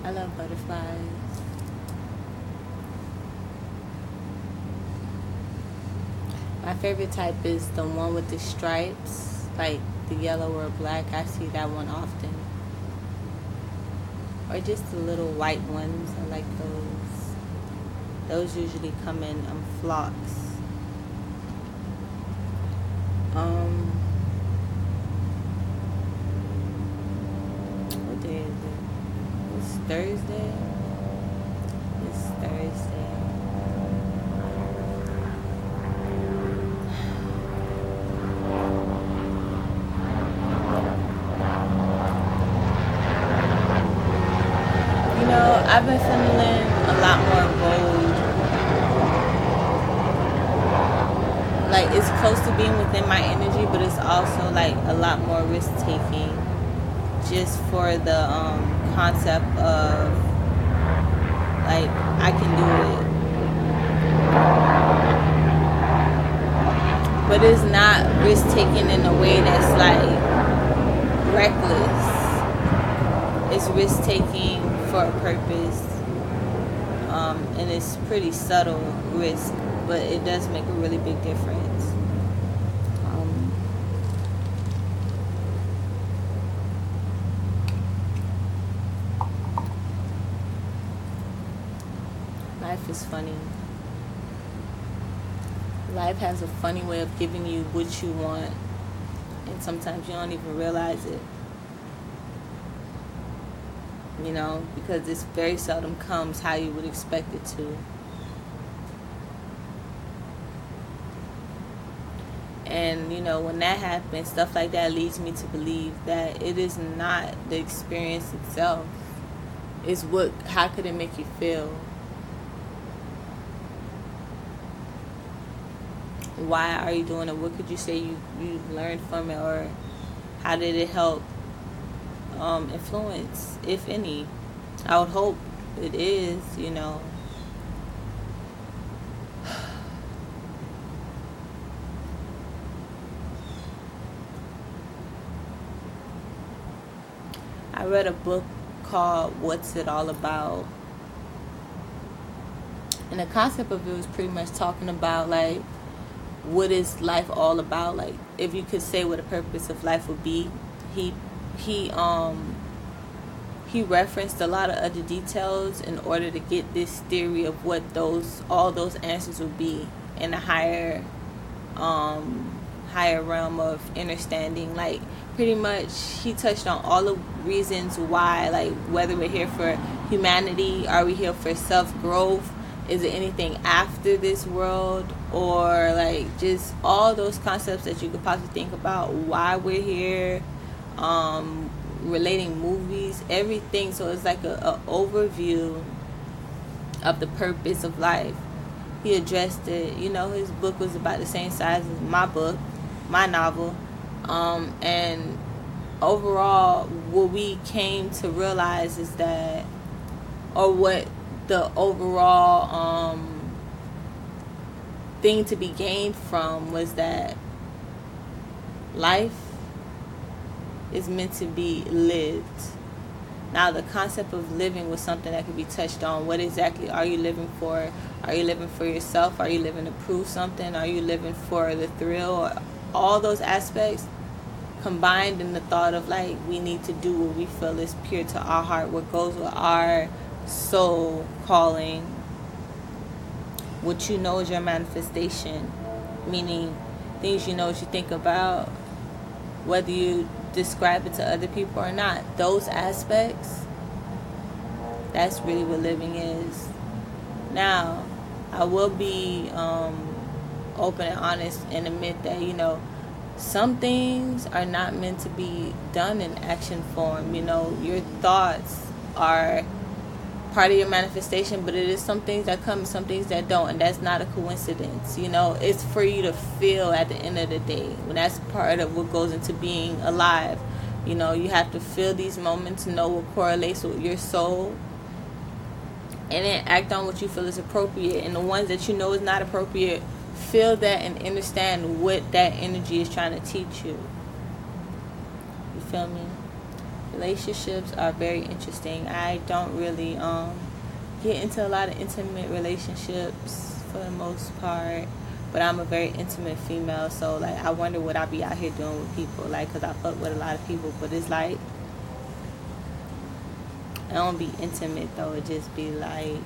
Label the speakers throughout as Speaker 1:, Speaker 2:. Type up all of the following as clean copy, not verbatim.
Speaker 1: I love butterflies. My favorite type is the one with the stripes, like the yellow or black. I see that one often. Or just the little white ones. I like those. Those usually come in flocks. Um, what day is it? It's Thursday. It's Thursday. I've been feeling a lot more bold. Like it's close to being within my energy, but it's also like a lot more risk taking, just for the concept of like I can do it, but it's not risk taking in a way that's like reckless. It's risk taking for a purpose, and it's pretty subtle risk, but it does make a really big difference. Um, Life is funny. Life has a funny way of giving you what you want, and sometimes you don't even realize it. Because this very seldom comes how you would expect it to. And, when that happens, stuff like that leads me to believe that it is not the experience itself. It's how could it make you feel? Why are you doing it? What could you say you learned from it? Or how did it help influence, if any? I would hope it is, I read a book called What's It All About? And the concept of it was pretty much talking about like what is life all about? Like if you could say what the purpose of life would be. He he referenced a lot of other details in order to get this theory of what all those answers would be in a higher realm of understanding. Like pretty much he touched on all the reasons why, like whether we're here for humanity, are we here for self-growth, is it anything after this world, or like just all those concepts that you could possibly think about, why we're here, relating movies, everything. So it's like a overview of the purpose of life. He addressed it. His book was about the same size as my book, my novel. And overall, what we came to realize is that, or what the overall thing to be gained from was that life is meant to be lived. Now, the concept of living was something that could be touched on. What exactly are you living for? Are you living for yourself? Are you living to prove something? Are you living for the thrill? All those aspects combined in the thought of like we need to do what we feel is pure to our heart, what goes with our soul calling. What you know is your manifestation, meaning things what you think about, whether you describe it to other people or not. Those aspects, that's really what living is. Now, I will be open and honest and admit that, some things are not meant to be done in action form. Your thoughts are part of your manifestation, but it is some things that come, some things that don't, and that's not a coincidence. It's for you to feel at the end of the day. When that's part of what goes into being alive. You have to feel these moments, know what correlates with your soul, and then act on what you feel is appropriate. And the ones that is not appropriate, feel that and understand what that energy is trying to teach you. You feel me? Relationships are very interesting. I don't really get into a lot of intimate relationships for the most part, but I'm a very intimate female, so like I wonder what I be out here doing with people, like, because I fuck with a lot of people, but it's like I don't be intimate though. It just be like,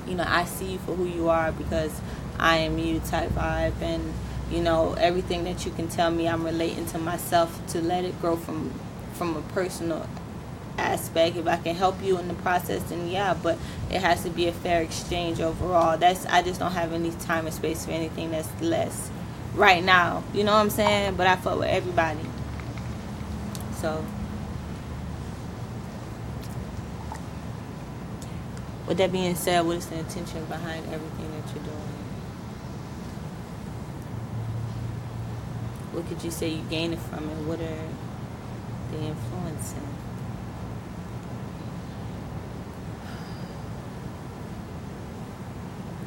Speaker 1: you know, I see you for who you are because I am you type vibe, and you know, everything that you can tell me, I'm relating to myself to let it grow from a personal aspect. If I can help you in the process, then yeah, but it has to be a fair exchange overall. I just don't have any time and space for anything that's less right now, you know what I'm saying? But I fuck with everybody. So with that being said, what is the intention behind everything that you're doing? What could you say you gain it from it? What are the influencing?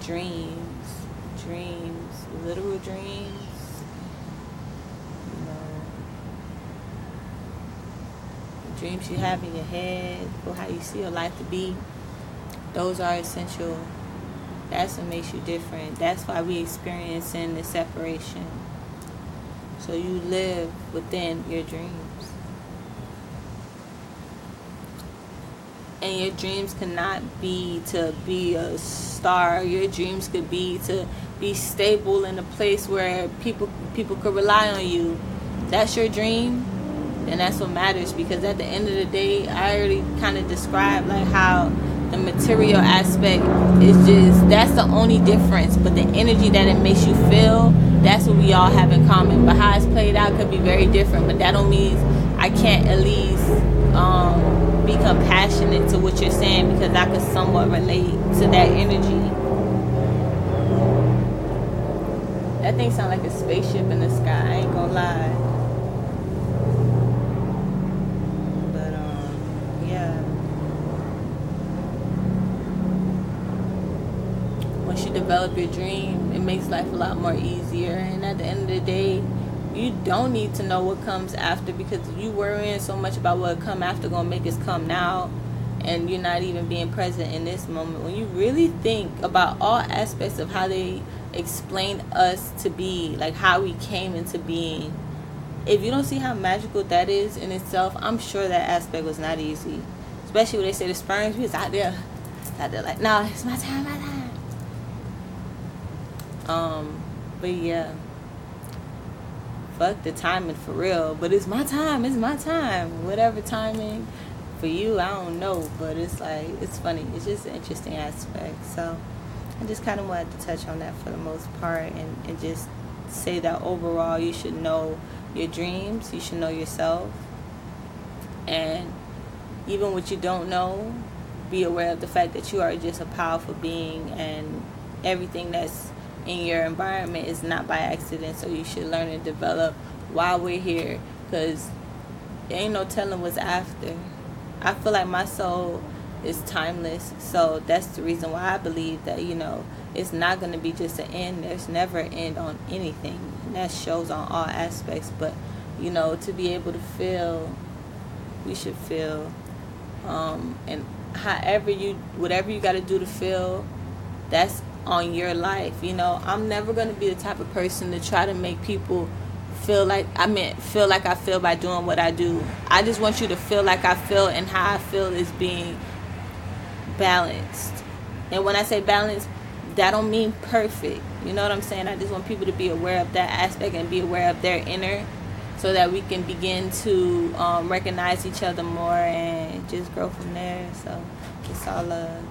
Speaker 1: Dreams, literal dreams, you know, the dreams you have in your head, or how you see your life to be. Those are essential. That's what makes you different. That's why we experiencing the separation. So you live within your dreams. And your dreams cannot be to be a star. Your dreams could be to be stable in a place where people could rely on you. That's your dream, and that's what matters, because at the end of the day, I already kind of described like how the material aspect is just, that's the only difference, but the energy that it makes you feel, that's what we all have in common. But how it's played out could be very different, but that don't mean I can't at least be compassionate to what you're saying, because I could somewhat relate to that energy. That thing sound like a spaceship in the sky, I ain't gonna lie. But yeah. Once you develop your dream, it makes life a lot more easier, and at the end of the day, you don't need to know what comes after, because you worrying so much about what come after gonna make us come now, and you're not even being present in this moment. When you really think about all aspects of how they explain us to be, like how we came into being, if you don't see how magical that is in itself, I'm sure that aspect was not easy. Especially when they say the sperms, we was out there like, no, it's my time. But yeah, fuck the timing for real, but it's my time, whatever timing for you, I don't know, but it's like, it's funny, it's just an interesting aspect. So I just kind of wanted to touch on that for the most part, and just say that overall you should know your dreams, you should know yourself, and even what you don't know, be aware of the fact that you are just a powerful being, and everything that's in your environment is not by accident. So you should learn and develop while we're here, because there ain't no telling what's after. I feel like my soul is timeless, so that's the reason why I believe that, you know, it's not going to be just an end. There's never an end on anything, and that shows on all aspects. But you know, to be able to feel, we should feel, and whatever you got to do to feel, that's on your life. You know, I'm never going to be the type of person to try to make people feel like I feel by doing what I do. I just want you to feel like I feel, and how I feel is being balanced. And when I say balanced, that don't mean perfect, you know what I'm saying? I just want people to be aware of that aspect and be aware of their inner, so that we can begin to recognize each other more and just grow from there. So it's all love.